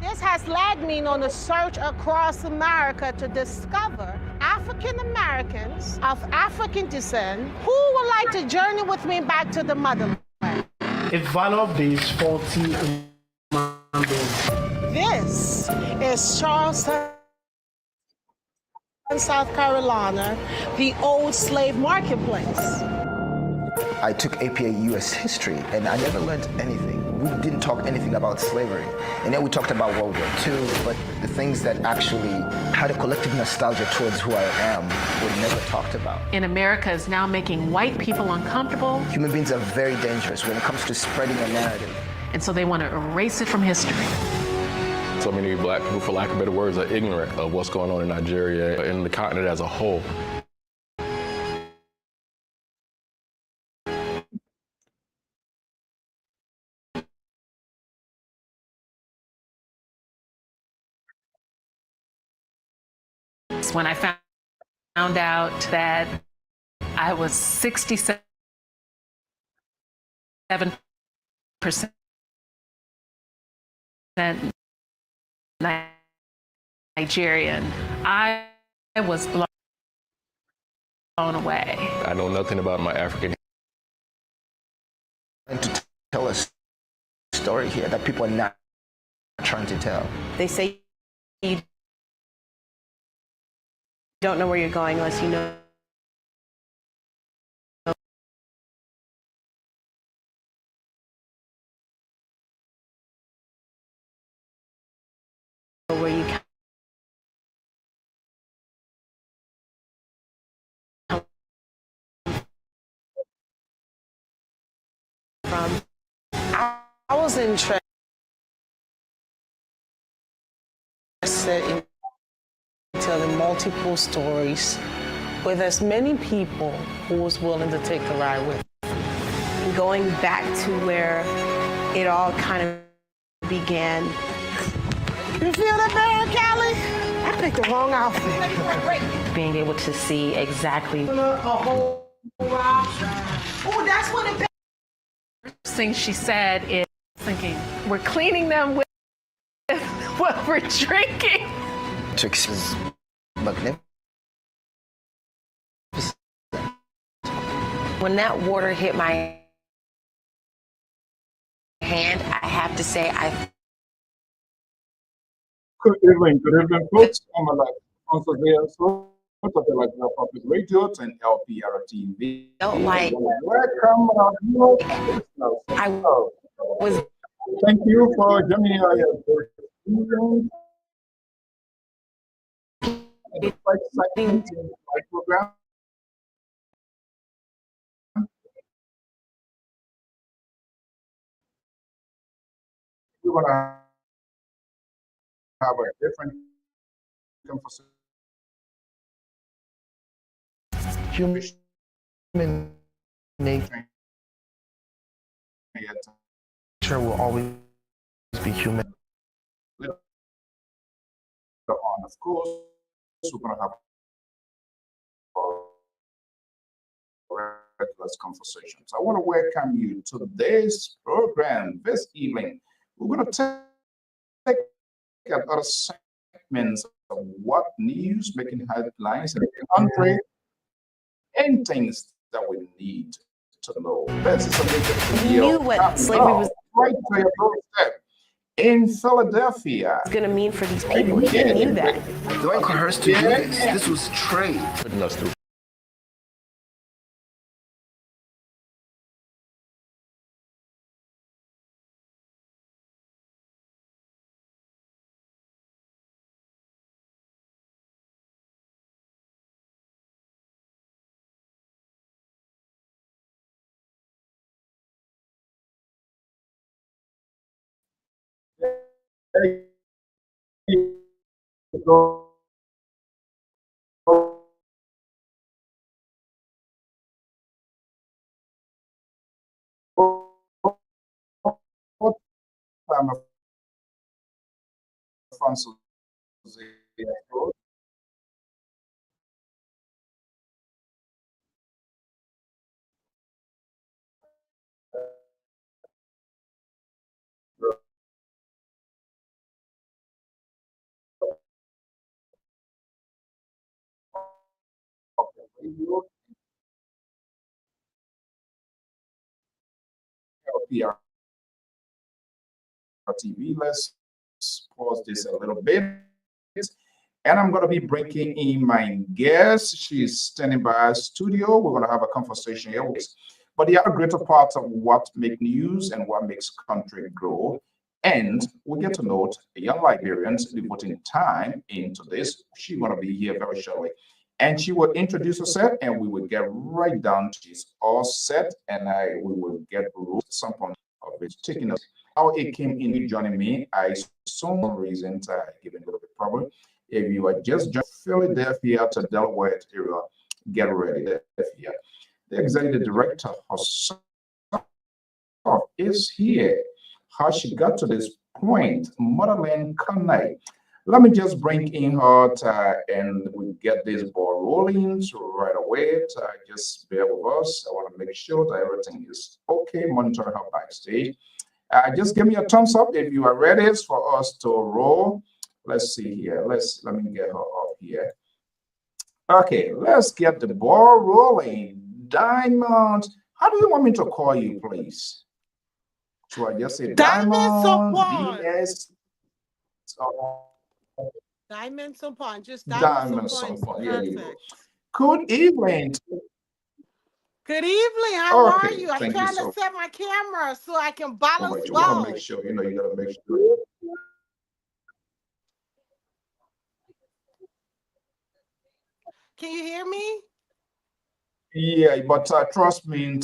This has led me on a search across America to discover African Americans of African descent who would like to journey with me back to the motherland. A valor-based faulty This is Charleston, South Carolina, the old slave marketplace. I took APA US history and I never learned anything. We didn't talk anything about slavery. And then we talked about World War II, but the things that actually had a collective nostalgia towards who I am were never talked about. In America is now making white people uncomfortable. Human beings are very dangerous when it comes to spreading a narrative. And so they want to erase it from history. So many black people, for lack of better words, are ignorant of what's going on in Nigeria and the continent as a whole. When I found out that I was 67% Nigerian, I was blown away. I know nothing about my African. And to tell a story here that people are not trying to tell. They say you don't know where you're going unless you know where you come from. I was interested in telling multiple stories with as many people who was willing to take the ride with. Going back to where it all kind of began. You feel that, Mary Callie? I picked the wrong outfit. Being able to see exactly. Oh, that's what it. First thing she said is thinking, we're cleaning them with what we're drinking. To experience magnificent. When that water hit my hand, I have to say Good evening, folks. I'm sponsor here, so like Public Radio and Lpr-Tv. felt like Welcome, I was. Thank you for joining our program. We're gonna have a different conversation. Human nature will always be human. Later on, of course, we're going to have regular conversations. I want to welcome you to today's program this evening. We're going to take other segments of what news making headlines in the country and things that we need to know. This is a major We knew what slavery was right to your doorstep in Philadelphia. going to mean for these people. He knew that. Do I coerce to do this? This was trade. Putting us through. I'm Francis. Lpr-TV. Let's pause this a little bit. And I'm going to be bringing in my guest. She's standing by our studio. We're going to have a conversation here. But the other greater part of what makes news and what makes country grow. And we get to note young Liberians devoting time into this. She's going to be here very shortly. And she will introduce herself and we will get right down. She's all set and we will get some point of it taking us. How it came in joining me, I some reasons given a little bit problem. If you are just Philadelphia to Delaware area, get ready. Philadelphia. The executive director herself is here. How she got to this point, Motherland Connect. Let me just bring in her and we get this ball rolling right away. Just bear with us. I want to make sure that everything is okay. Monitor her backstage. Just give me a thumbs up if you are ready for us to roll. Let's see here. Let me get her up here. Okay, let's get the ball rolling. Diamond. How do you want me to call you, please? So I just say Diamond, DS. Diamond Sopan, just Diamond Sopan. Yeah, you go. Good evening. Good evening. How are Okay, you? I'm thank you trying so to set my camera so I can balance much. You well. want to make sure, you got to make sure. Can you hear me? Yeah, but trust me,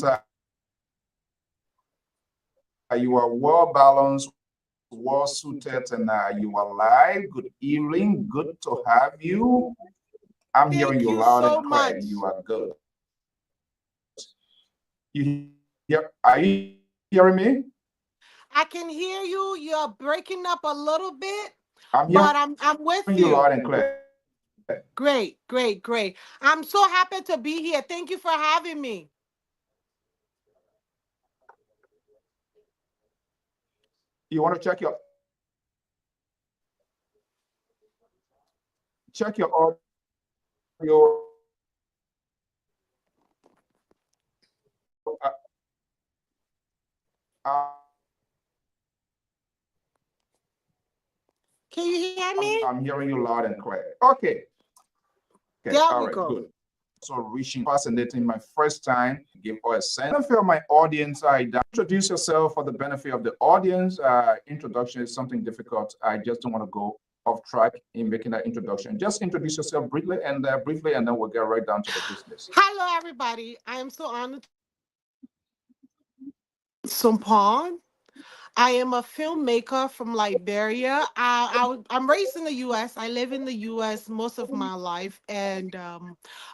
you are well balanced, well suited, and you are live. Good evening. Good to have you. I'm hearing you loud and clear. You are good. Are you hearing me? I can hear you. You're breaking up a little bit, but I'm with you loud and clear. Great, great, great. I'm so happy to be here. Thank you for having me. You want to check your audio. Uh, Can you hear me? I'm hearing you loud and clear. Okay. All right, good. So reaching fascinating my first time, give all a sense. I feel my audience, introduce yourself for the benefit of the audience. Introduction is something difficult. I just don't want to go off track in making that introduction. Just introduce yourself briefly and then we'll get right down to the business. Hello, everybody. I am so honored. Sumpon. I am a filmmaker from Liberia. I'm raised in the U.S. I live in the U.S. most of my life. And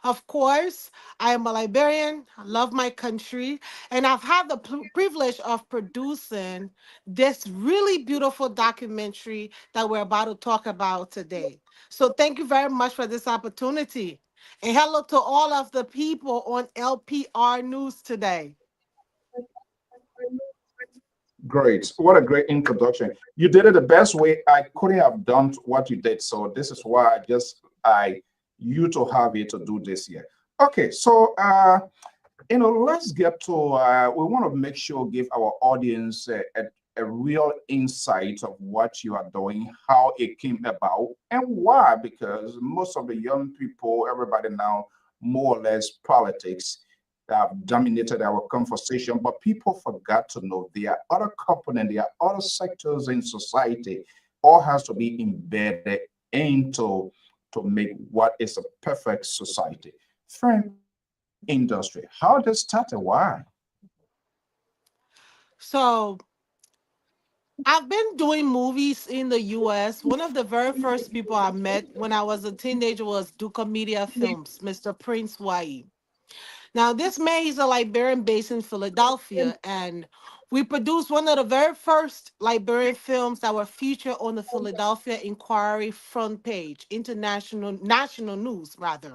of course, I am a Liberian. I love my country. And I've had the privilege of producing this really beautiful documentary that we're about to talk about today. So thank you very much for this opportunity. And hello to all of the people on LPR News today. Great. What a great introduction. You did it the best way. I couldn't have done what you did. So this is why you to have it to do this here. Okay, so let's get to we want to make sure give our audience a real insight of what you are doing, how it came about, and why. Because most of the young people, everybody now, more or less politics have dominated our conversation, but people forgot to know there are other components, there are other sectors in society, all has to be embedded into to make what is a perfect society. Film industry, how did it start and why? So I've been doing movies in the US. One of the very first people I met when I was a teenager was Duca Media Films, Mr. Prince Wai. Now, this man, he's a Liberian based in Philadelphia, and we produced one of the very first Liberian films that were featured on the Philadelphia Inquiry front page, national news, rather.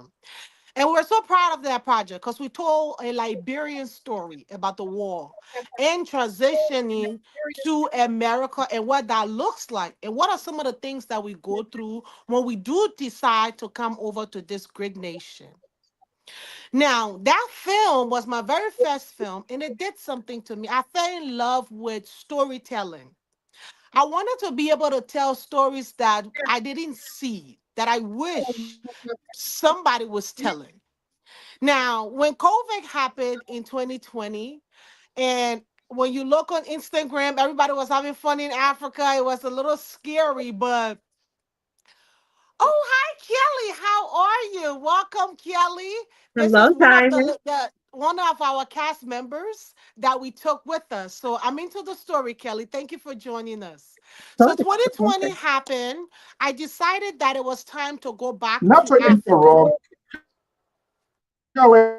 And we're so proud of that project because we told a Liberian story about the war and transitioning to America and what that looks like and what are some of the things that we go through when we do decide to come over to this great nation. Now, that film was my very first film, and it did something to me. I fell in love with storytelling. I wanted to be able to tell stories that I didn't see, that I wish somebody was telling. Now, when COVID happened in 2020, and when you look on Instagram, everybody was having fun in Africa. It was a little scary, but oh, hi, Kelly. How are you? Welcome, Kelly. This Hello, is one of Diamond. the one of our cast members that we took with us. So I'm into the story, Kelly. Thank you for joining us. So Good. 2020 happened. I decided that it was time to go back Not to to Africa. interrupt, Kelly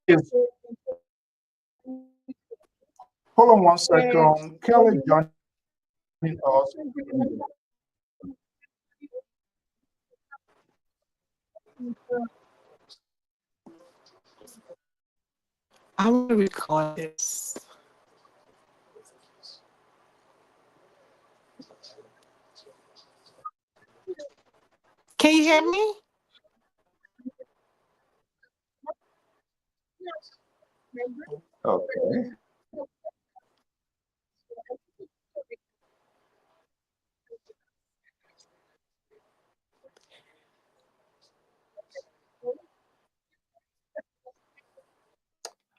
is, hold on one second. Kelly joining us. I'm gonna record this. Can you hear me? Okay.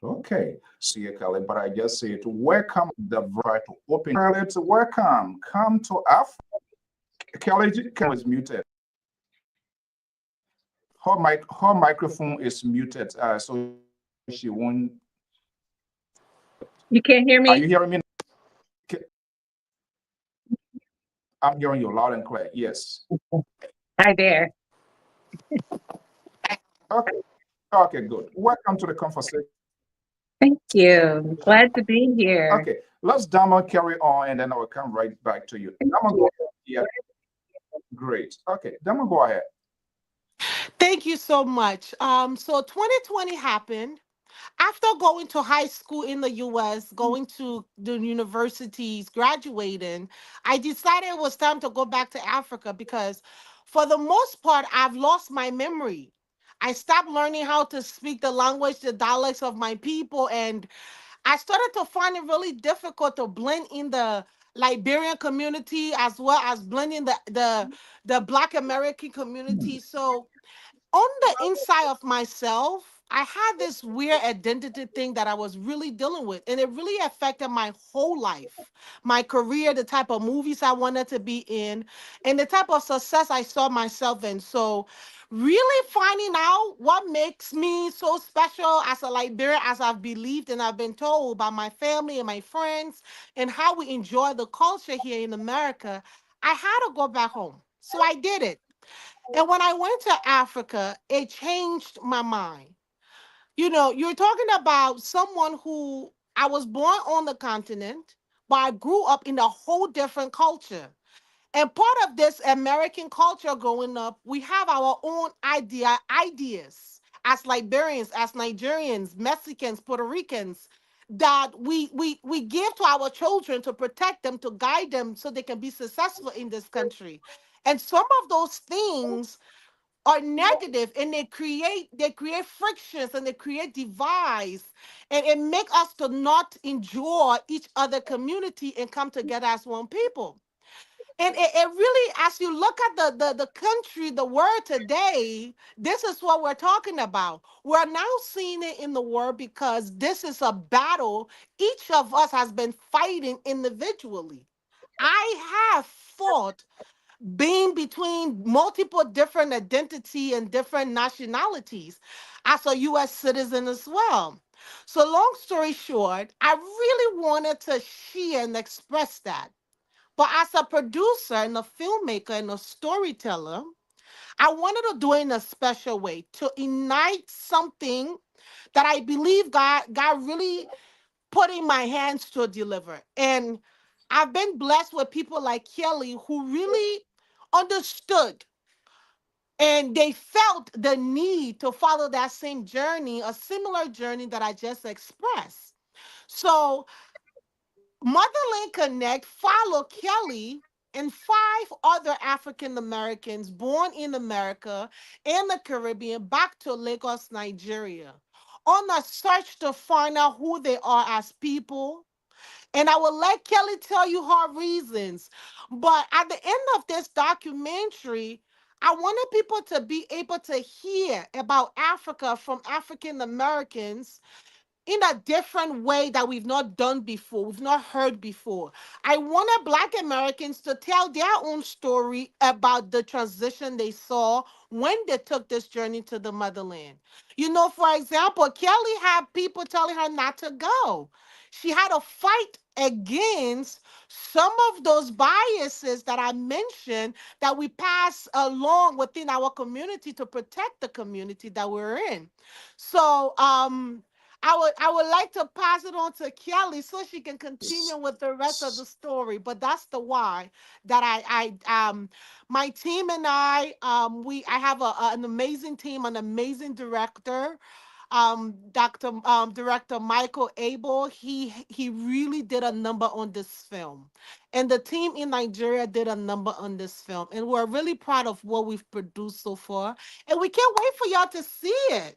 Okay. See you, Kelly. But I just say to welcome the try to open Kelly to welcome. Come to Africa. Kelly is muted. Her microphone is muted. So she won't. You can't hear Are me? you hearing me? I'm hearing you loud and clear. Yes. Hi there. Okay. Okay, good. Welcome to the conversation. Thank you. Glad to be here. Okay, let's Dama carry on and then I will come right back to you. Dama, go ahead. Yeah, great. Okay, Dama, go ahead. Thank you so much. So 2020 happened. After going to high school in the US, going to the universities, graduating, I decided it was time to go back to Africa because, for the most part, I've lost my memory. I stopped learning how to speak the language, the dialects of my people, and I started to find it really difficult to blend in the Liberian community as well as blending the Black American community. So on the inside of myself, I had this weird identity thing that I was really dealing with, and it really affected my whole life, my career, the type of movies I wanted to be in, and the type of success I saw myself in. So, really finding out what makes me so special as a Liberian, as I've believed and I've been told by my family and my friends, and how we enjoy the culture here in America, I had to go back home. So I did it. And when I went to Africa, it changed my mind. You know, you're talking about someone who I was born on the continent, but I grew up in a whole different culture. And part of this American culture growing up, we have our own ideas as Liberians, as Nigerians, Mexicans, Puerto Ricans that we give to our children to protect them, to guide them so they can be successful in this country. And some of those things are negative, and they create frictions and they create divides, and it make us to not enjoy each other community and come together as one people. And it really, as you look at the country, the world today, this is what we're talking about. We're now seeing it in the world because this is a battle each of us has been fighting individually. I have fought being between multiple different identity and different nationalities as a US citizen as well. So long story short, I really wanted to share and express that. But as a producer and a filmmaker and a storyteller, I wanted to do it in a special way to ignite something that I believe God really put in my hands to deliver. And I've been blessed with people like Kelly who really understood and they felt the need to follow that same journey, a similar journey that I just expressed. So Motherland Connect follow Kelly and 5 other African Americans born in America and the Caribbean back to Lagos, Nigeria, on a search to find out who they are as people. And I will let Kelly tell you her reasons. But at the end of this documentary, I wanted people to be able to hear about Africa from African Americans in a different way that we've not done before, we've not heard before. I wanted Black Americans to tell their own story about the transition they saw when they took this journey to the motherland. You know, for example, Kelly had people telling her not to go. She had to fight against some of those biases that I mentioned that we pass along within our community to protect the community that we're in. So, I would like to pass it on to Kelly so she can continue with the rest of the story. But that's the why that my team and I have an amazing team, an amazing director, Dr. Director Michael Abel. He really did a number on this film, and the team in Nigeria did a number on this film, and we're really proud of what we've produced so far, and we can't wait for y'all to see it.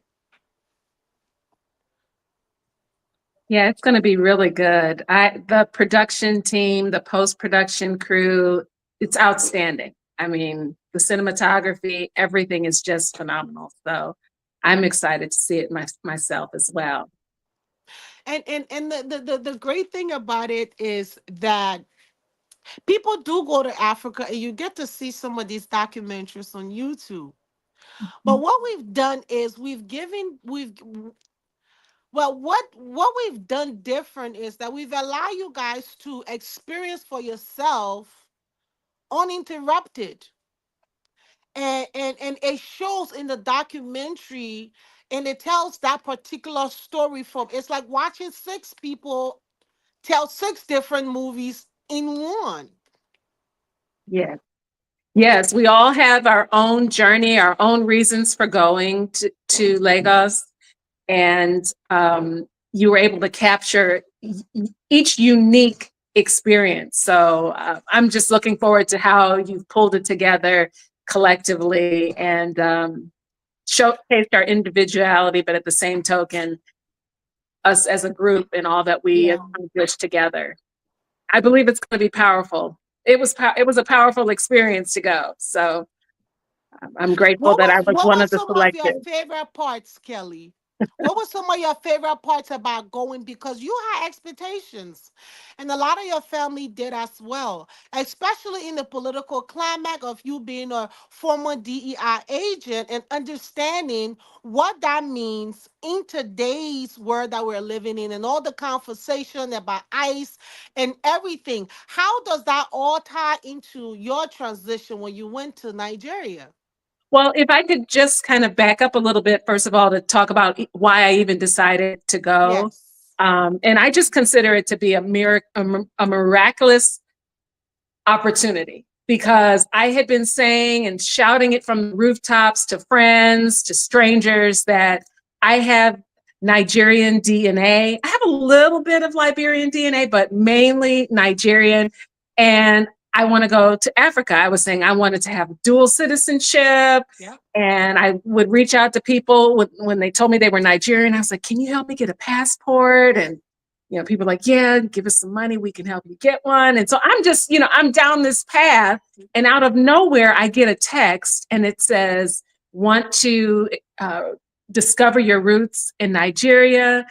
Yeah, it's going to be really good. The production team, the post-production crew, it's outstanding. I mean, the cinematography, everything is just phenomenal. So I'm excited to see it myself as well. And the great thing about it is that people do go to Africa and you get to see some of these documentaries on YouTube. But what we've done is what we've done different is that we've allowed you guys to experience for yourself uninterrupted. And it shows in the documentary, and it tells that particular story from, it's like watching 6 people tell 6 different movies in one. Yeah. Yes, we all have our own journey, our own reasons for going to Lagos. And you were able to capture each unique experience. So I'm just looking forward to how you've pulled it together collectively and showcased our individuality, but at the same token, us as a group and all that we Yeah. accomplished together. I believe it's going to be powerful. It was a powerful experience to go. So I'm grateful that I was What one were of the some of your selected. favorite parts, Kelly? What were some of your favorite parts about going? Because you had expectations, and a lot of your family did as well, especially in the political climate of you being a former DEI agent and understanding what that means in today's world that we're living in, and all the conversation about ICE and everything. How does that all tie into your transition when you went to Nigeria? Well, if I could just kind of back up a little bit, first of all, to talk about why I even decided to go. Yes. And I just consider it to be a miraculous opportunity because I had been saying and shouting it from the rooftops to friends, to strangers, that I have Nigerian DNA. I have a little bit of Liberian DNA, but mainly Nigerian. And I want to go to Africa. I was saying I wanted to have dual citizenship. Yeah. And I would reach out to people when they told me they were Nigerian. I was like, can you help me get a passport? And people are like, yeah, give us some money, we can help you get one. And so I'm just, I'm down this path, and out of nowhere, I get a text and it says, want to discover your roots in Nigeria,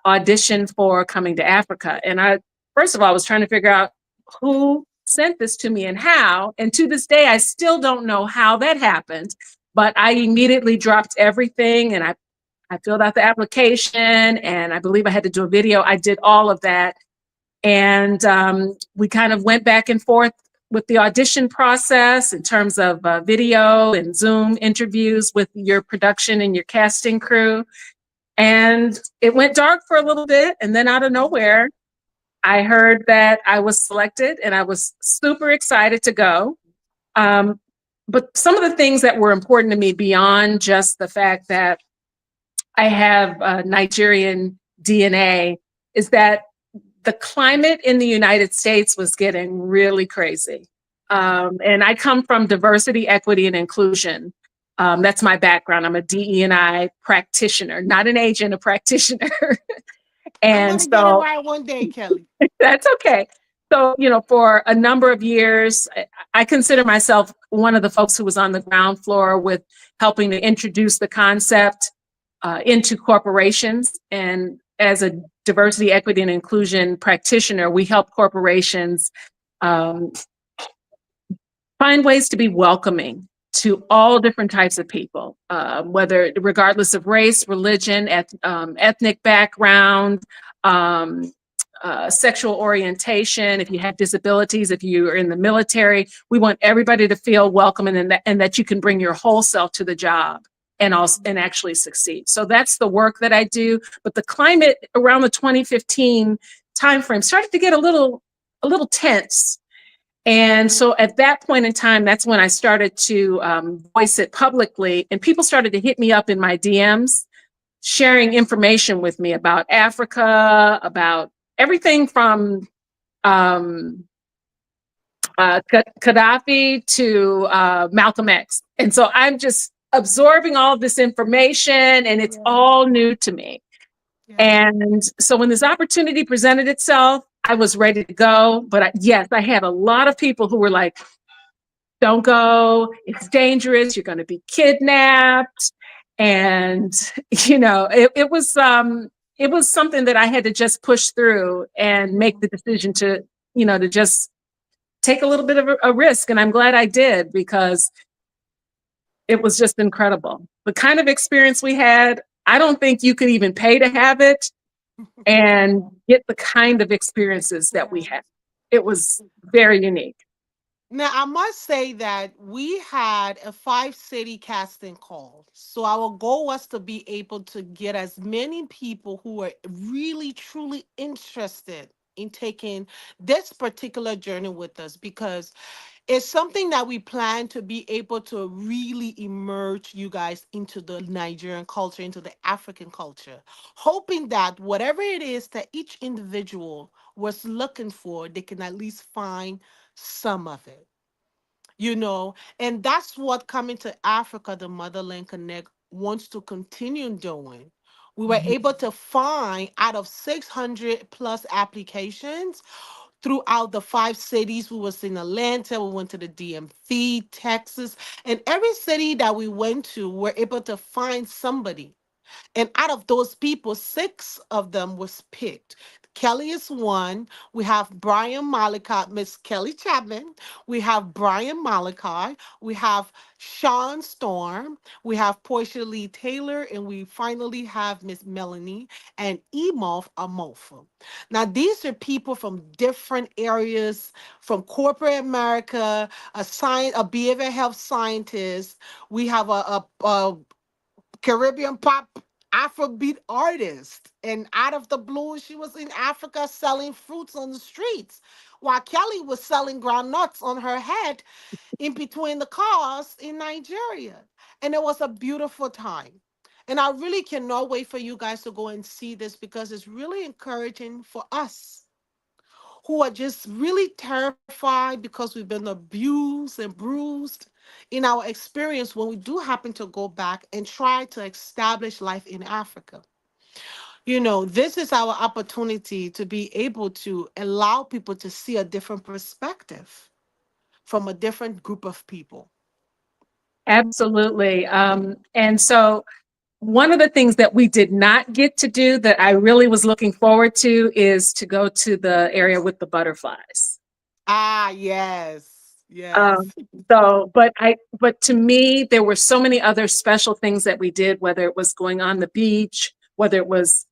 audition for coming to Africa. And I, first of all, was trying to figure out who sent this to me and how. And to this day, I still don't know how that happened, but I immediately dropped everything and I filled out the application, and I believe I had to do a video. I did all of that. And we kind of went back and forth with the audition process in terms of video and Zoom interviews with your production and your casting crew. And it went dark for a little bit. And then out of nowhere, I heard that I was selected, and I was super excited to go. But some of the things that were important to me beyond just the fact that I have Nigerian DNA is that the climate in the United States was getting really crazy. And I come from diversity, equity, and inclusion. That's my background. I'm a DE&I practitioner, not an agent, a practitioner. I'm And gonna get it so right one day, Kelly. that's okay. So, for a number of years, I consider myself one of the folks who was on the ground floor with helping to introduce the concept into corporations. And as a diversity, equity, and inclusion practitioner, we help corporations um, find ways to be welcoming to all different types of people, whether regardless of race, religion, ethnic background, um, sexual orientation, if you have disabilities, if you are in the military. We want everybody to feel welcome, and that you can bring your whole self to the job and actually succeed. So that's the work that I do. But the climate around the 2015 timeframe started to get a little tense. And so at that point in time, that's when I started to voice it publicly, and people started to hit me up in my DMs, sharing information with me about Africa, about everything from Gaddafi to Malcolm X. And so I'm just absorbing all this information, and it's all new to me. And so when this opportunity presented itself, I was ready to go. But yes, I had a lot of people who were like, don't go, it's dangerous, you're going to be kidnapped. And, it was something that I had to just push through and make the decision to just take a little bit of a risk. And I'm glad I did, because it was just incredible. The kind of experience we had, I don't think you could even pay to have it and get the kind of experiences that we had. It was very unique. Now, I must say that we had a 5-city casting call. So our goal was to be able to get as many people who were really, truly interested in taking this particular journey with us, because it's something that we plan to be able to really immerse you guys into the Nigerian culture, into the African culture, hoping that whatever it is that each individual was looking for, they can at least find some of it. And that's what Coming to Africa, the Motherland Connect, wants to continue doing. We were able to find, out of 600 plus applications throughout the 5 cities. We was in Atlanta, we went to the DMV, Texas, and every city that we went to, we're able to find somebody. And out of those people, 6 of them was picked. Kelly is one. We have Brian Malachi, Miss Kelly Chapman. We have Brian Malachi. We have Sean Storm. We have Portia Lee Taylor. And we finally have Miss Melanie and Emoth Amofa. Now, these are people from different areas, from corporate America, a behavioral health scientist. We have a Caribbean pop Afrobeat artist. And out of the blue, she was in Africa selling fruits on the streets, while Kelly was selling groundnuts on her head in between the cars in Nigeria. And it was a beautiful time. And I really cannot wait for you guys to go and see this, because it's really encouraging for us who are just really terrified because we've been abused and bruised in our experience when we do happen to go back and try to establish life in Africa. This is our opportunity to be able to allow people to see a different perspective from a different group of people. Absolutely. And so one of the things that we did not get to do that I really was looking forward to is to go to the area with the butterflies. Ah, yes. Yes. Um, but to me, there were so many other special things that we did, whether it was going on the beach, whether it was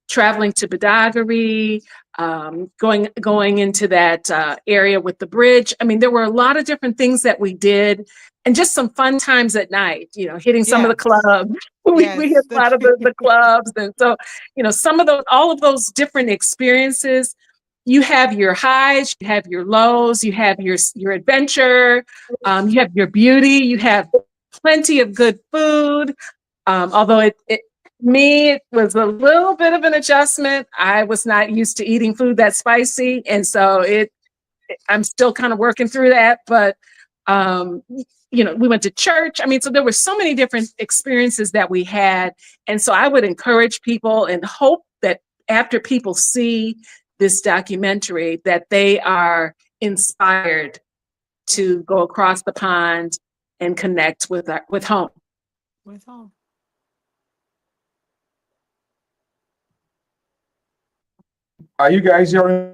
traveling to Badagry, going into that area with the bridge. I mean, there were a lot of different things that we did, and just some fun times at night, hitting some of the Yes. clubs. We hit Yes. a lot of the clubs. And so, all of those different experiences, you have your highs, you have your lows, you have your adventure, you have your beauty, you have plenty of good food. Although Me, it was a little bit of an adjustment. I was not used to eating food that's spicy, and so I'm still kind of working through that. But um, we went to church. I mean, so there were so many different experiences that we had, and so I would encourage people and hope that after people see this documentary, that they are inspired to go across the pond and connect with home. With home. Are you guys hearing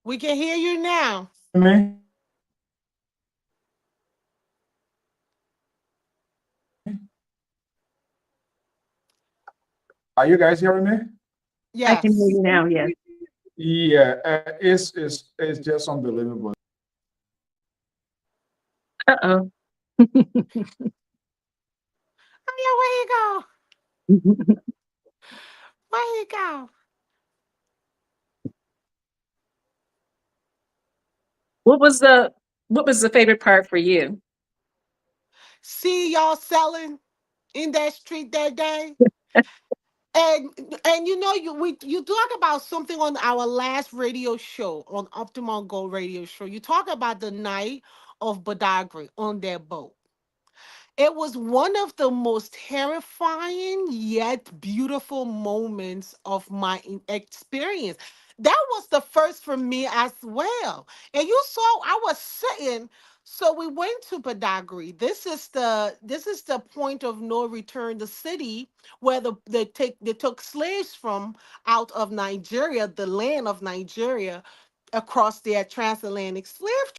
We can hear you now. me? Are you guys hearing me? I can hear Yes. you now. Yes. Yeah, it's just unbelievable. Uh-oh. Oh, yeah, where you go? Where you go? What was the favorite part for you? See y'all selling in that street that day. And you talk about something on our last radio show on Optimal Gold radio show. You talk about the night of Badagry on their boat. It was one of the most terrifying yet beautiful moments of my experience. That was the first for me as well. And you saw I was sitting. So we went to Badagry. This is the point of no return, the city where they took slaves from out of Nigeria, the land of Nigeria, across their transatlantic slave